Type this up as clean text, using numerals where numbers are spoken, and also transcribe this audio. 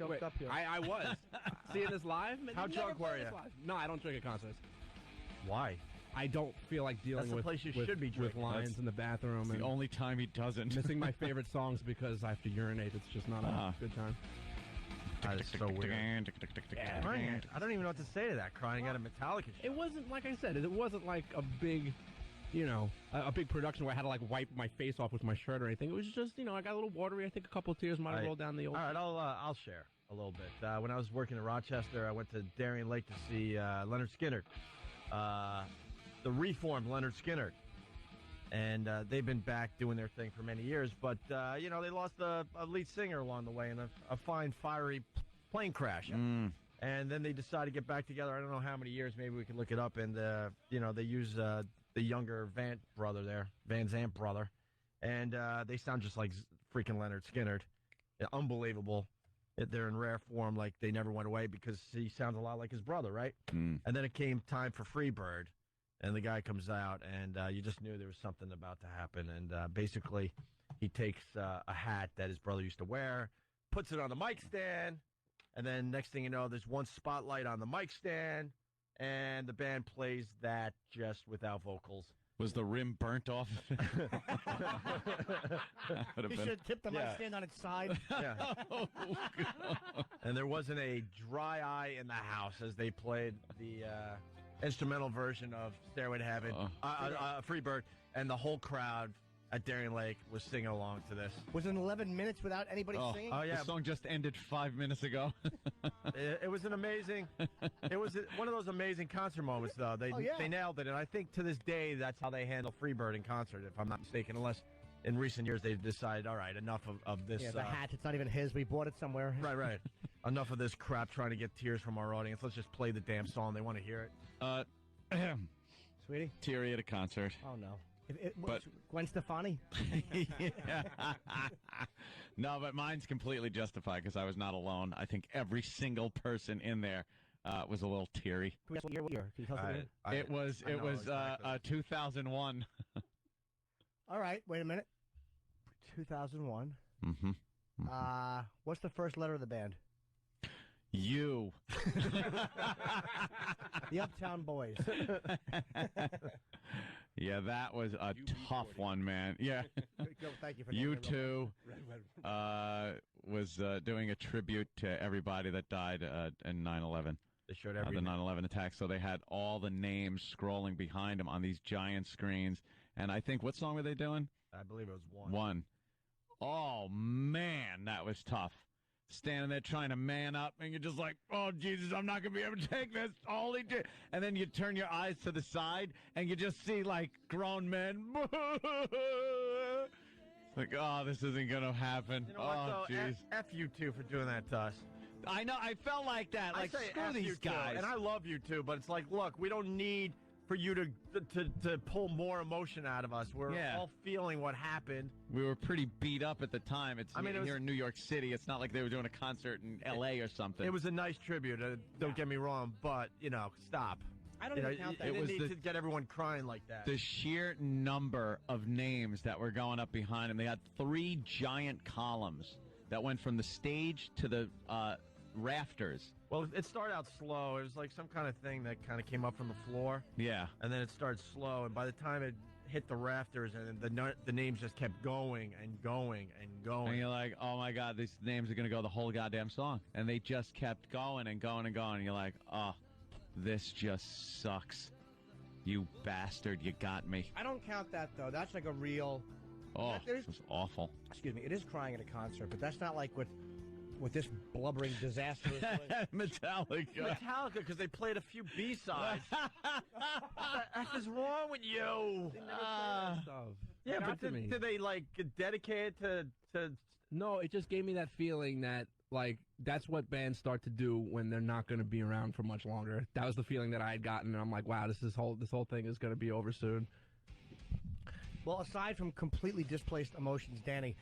choked up here. I was. Seeing this live? How drunk were you? No, I don't drink at concerts. Why? I don't feel like dealing That's the place you should be with drinking. lines in the bathroom. The and only time he doesn't. missing my favorite songs because I have to urinate. It's just not a good time. That is so weird. Crying, I don't even know what to say to that. Crying out of Metallica. It wasn't, like I said, it wasn't like a big, a big production where I had to like wipe my face off with my shirt or anything. It was just, I got a little watery. I think a couple of tears might have rolled down the old. All right, I'll share a little bit. When I was working in Rochester, I went to Darien Lake to see Leonard Skinner, the reformed Leonard Skinner. And they've been back doing their thing for many years. But, they lost a lead singer along the way in a fine, fiery plane crash. And then they decided to get back together. I don't know how many years. Maybe we can look it up. And, they use the younger Van Zandt brother. And they sound just like freaking Leonard Skinner. Unbelievable. They're in rare form, like they never went away because he sounds a lot like his brother, right? And then it came time for Freebird. And the guy comes out, and you just knew there was something about to happen. And basically, he takes a hat that his brother used to wear, puts it on the mic stand, and then next thing you know, there's one spotlight on the mic stand, and the band plays that just without vocals. Was the rim burnt off? He should have tipped the mic stand on its side. Yeah. And there wasn't a dry eye in the house as they played the instrumental version of Stairway to Heaven, Freebird, and the whole crowd at Darien Lake was singing along to this. Was it 11 minutes without anybody singing? Oh, yeah. The song just ended 5 minutes ago. It was an amazing, it was one of those amazing concert moments, though. They nailed it, and I think to this day that's how they handle Freebird in concert, if I'm not mistaken, unless in recent years they've decided, all right, enough of this. Yeah, the hat, it's not even his. We bought it somewhere. Right. Enough of this crap trying to get tears from our audience. Let's just play the damn song. They want to hear it. Sweetie? Teary at a concert. Oh, no. But Gwen Stefani? No, but mine's completely justified because I was not alone. I think every single person in there was a little teary. What year? Can you tell us It was 2001. All right, wait a minute. 2001. Mm-hmm. What's the first letter of the band? You. The Uptown Boys. Yeah, that was a tough one, man. Yeah. Thank you for You too was doing a tribute to everybody that died in 9/11. They showed the 9/11 attack, so they had all the names scrolling behind them on these giant screens. And I think, what song were they doing? I believe it was one. One. Oh, man, that was tough. Standing there trying to man up, and you're just like, oh, Jesus, I'm not going to be able to take this. All he did. And then you turn your eyes to the side, and you just see, like, grown men. It's like, oh, this isn't going to happen. You know what, though? Jeez. F you two for doing that to us. I know. I felt like that. Like, screw these guys. And I love you too, but it's like, look, we don't need for you to pull more emotion out of us. We're all feeling what happened. We were pretty beat up at the time. Here in New York City. It's not like they were doing a concert in L.A. or something. It was a nice tribute. Don't get me wrong, but stop. I don't even count that. It didn't need to get everyone crying like that. The sheer number of names that were going up behind him. They had 3 giant columns that went from the stage to the rafters. Well, it started out slow. It was like some kind of thing that kind of came up from the floor. Yeah. And then it started slow, and by the time it hit the rafters, and the names just kept going and going and going. And you're like, oh my God, these names are going to go the whole goddamn song. And they just kept going and going and going. And you're like, oh, this just sucks. You bastard, you got me. I don't count that, though. That's like a real... Oh, this was awful. Excuse me. It is crying at a concert, but that's not like what this blubbering disaster is like. Metallica, because they played a few B-sides. What the F is wrong with you? They never play that stuff. Yeah, but did they, like, dedicate it to... No, it just gave me that feeling that, like, that's what bands start to do when they're not going to be around for much longer. That was the feeling that I had gotten, and I'm like, wow, this whole thing is going to be over soon. Well, aside from completely displaced emotions, Danny,